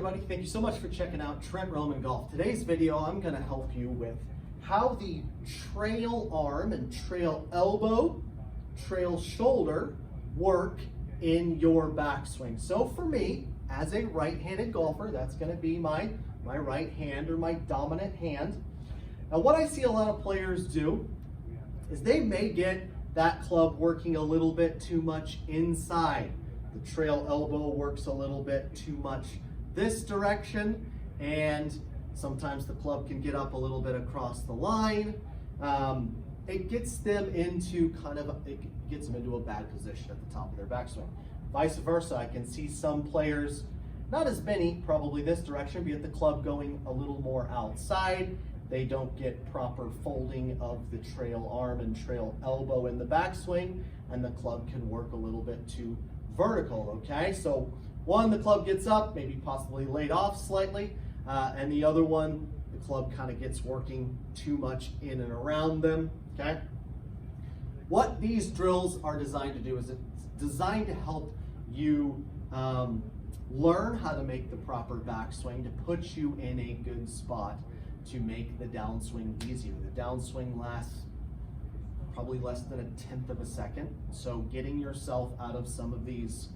everybody, thank you so much for checking out Trent Roman Golf. Today's video, I'm going to help you with how the trail arm and trail elbow, trail shoulder work in your backswing. So for me, as a right-handed golfer, that's going to be my right hand or my dominant hand. Now what I see a lot of players do is they may get that club working a little bit too much inside. The trail elbow works a little bit too much this direction, and sometimes the club can get up a little bit across the line. It gets them into a bad position at the top of their backswing. Vice versa, I can see some players, not as many probably this direction, but the club going a little more outside. They don't get proper folding of the trail arm and trail elbow in the backswing, and the club can work a little bit too vertical, okay? So one, the club gets up, maybe possibly laid off slightly, and the other one, the club kind of gets working too much in and around them, okay? What these drills are designed to do is it's designed to help you learn how to make the proper backswing, to put you in a good spot to make the downswing easier. The downswing lasts probably less than 1/10 of a second. So getting yourself out of some of these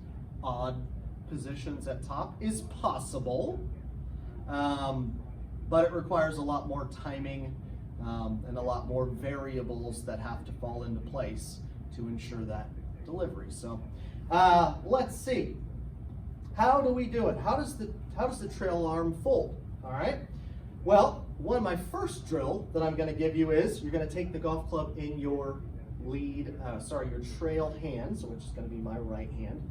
odd positions at top is possible, but it requires a lot more timing and a lot more variables that have to fall into place to ensure that delivery. So let's see. How do we do it? How does the trail arm fold? All right. Well, my first drill that I'm going to give you is you're going to take the golf club in your your trail hand, so which is going to be my right hand.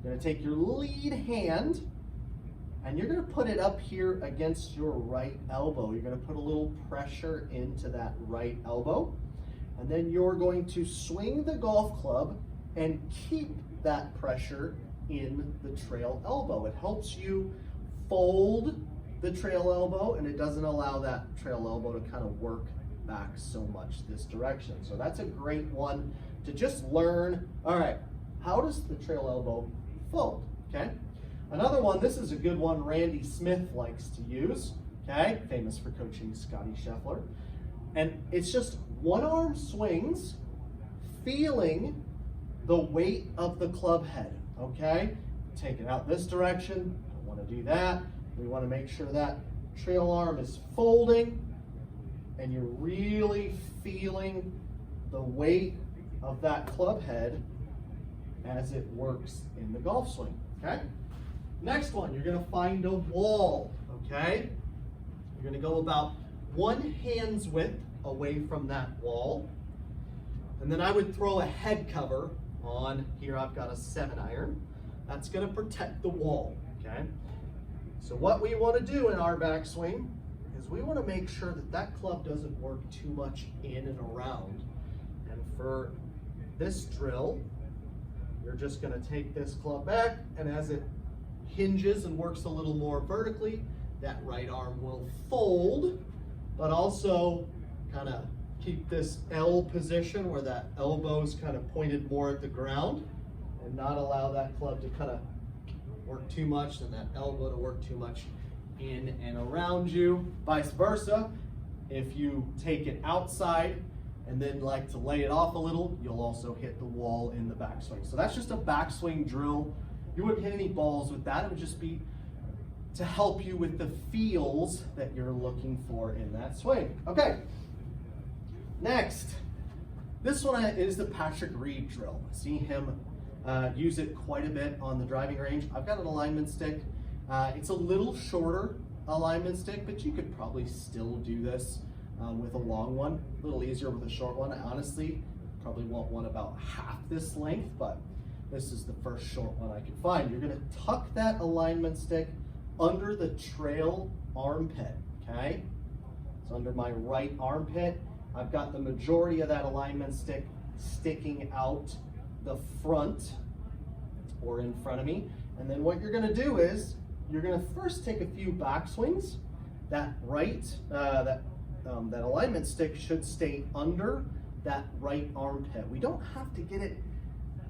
You're going to take your lead hand and you're going to put it up here against your right elbow. You're going to put a little pressure into that right elbow, and then you're going to swing the golf club and keep that pressure in the trail elbow. It helps you fold the trail elbow, and it doesn't allow that trail elbow to kind of work back so much this direction. So that's a great one to just learn. All right, how does the trail elbow fold? Okay. Another one, this is a good one Randy Smith likes to use, okay, famous for coaching Scotty Scheffler. And it's just one arm swings, feeling the weight of the club head, okay? Take it out this direction, don't want to do that. We want to make sure that trail arm is folding and you're really feeling the weight of that club head as it works in the golf swing, okay? Next one, you're going to find a wall, okay? You're going to go about 1 hand's width away from that wall. And then I would throw a head cover on, here I've got a 7-iron. That's going to protect the wall, okay? So what we want to do in our backswing is we want to make sure that that club doesn't work too much in and around. And for this drill, you're just going to take this club back, and as it hinges and works a little more vertically, that right arm will fold, but also kind of keep this L position where that elbow's kind of pointed more at the ground, and not allow that club to kind of work too much and that elbow to work too much in and around you. Vice versa, if you take it outside and then like to lay it off a little, you'll also hit the wall in the backswing. So that's just a backswing drill. You wouldn't hit any balls with that. It would just be to help you with the feels that you're looking for in that swing. Okay, next. This one is the Patrick Reed drill. I see him use it quite a bit on the driving range. I've got an alignment stick. It's a little shorter alignment stick, but you could probably still do this with a long one. A little easier with a short one. I honestly probably want one about half this length, but this is the first short one I could find. You're going to tuck that alignment stick under the trail armpit, okay? It's under my right armpit. I've got the majority of that alignment stick sticking out the front or in front of me. And then what you're going to do is you're going to first take a few backswings. That that alignment stick should stay under that right armpit. We don't have to get it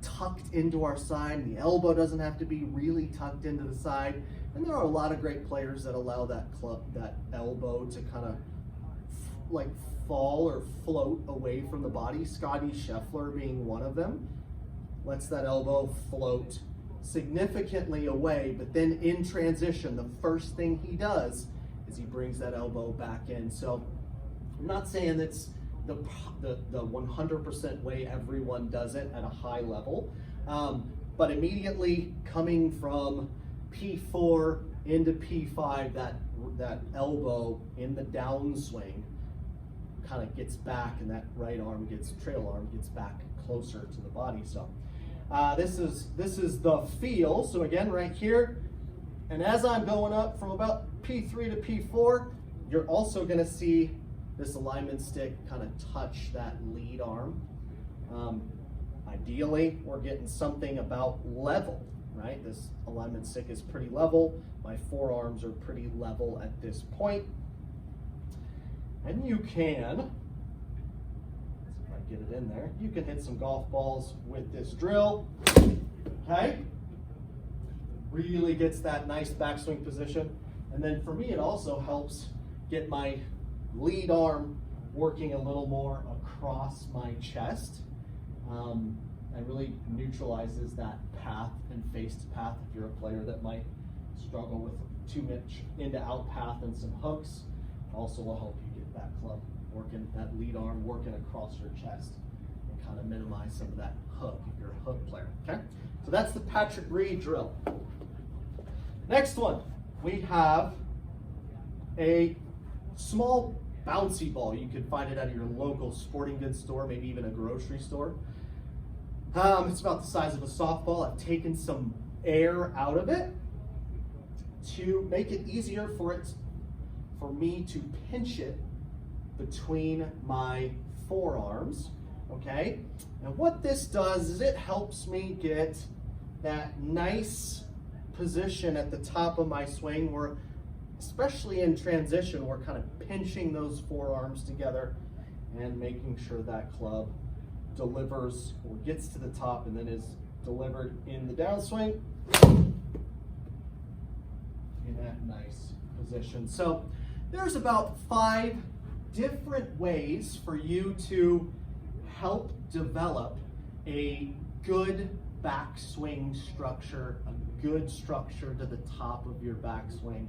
tucked into our side. The elbow doesn't have to be really tucked into the side. And there are a lot of great players that allow that elbow to kind of like fall or float away from the body. Scotty Scheffler being one of them. Lets that elbow float significantly away, but then in transition, the first thing he does is he brings that elbow back in. So I'm not saying it's the 100% way everyone does it at a high level, but immediately coming from P4 into P5, that elbow in the downswing kind of gets back, and that right arm trail arm gets back closer to the body. So this is the feel. So again, right here, and as I'm going up from about P3 to P4, you're also going to see this alignment stick kind of touch that lead arm. Ideally, we're getting something about level, right? This alignment stick is pretty level. My forearms are pretty level at this point. And you can, if I get it in there, you can hit some golf balls with this drill, okay? Really gets that nice backswing position. And then for me, it also helps get my lead arm working a little more across my chest. And really neutralizes that path and face to path. If you're a player that might struggle with too much into out path and some hooks, also will help you get that club working, that lead arm working across your chest, and kind of minimize some of that hook if you're a hook player, okay? So that's the Patrick Reed drill. Next one, we have a small bouncy ball. You can find it at your local sporting goods store, maybe even a grocery store. It's about the size of a softball. I've taken some air out of it to make it easier for me to pinch it between my forearms, okay? And what this does is it helps me get that nice position at the top of my swing where, especially in transition, we're kind of pinching those forearms together and making sure that club delivers or gets to the top and then is delivered in the downswing in that nice position. So there's about 5 different ways for you to help develop a good backswing structure, a good structure to the top of your backswing.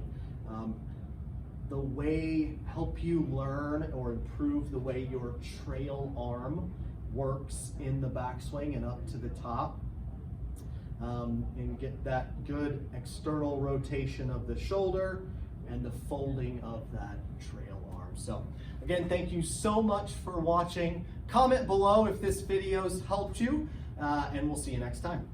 The way help you learn or improve the way your trail arm works in the backswing and up to the top, and get that good external rotation of the shoulder and the folding of that trail arm. So again, thank you so much for watching. Comment below if this video's helped you, and we'll see you next time.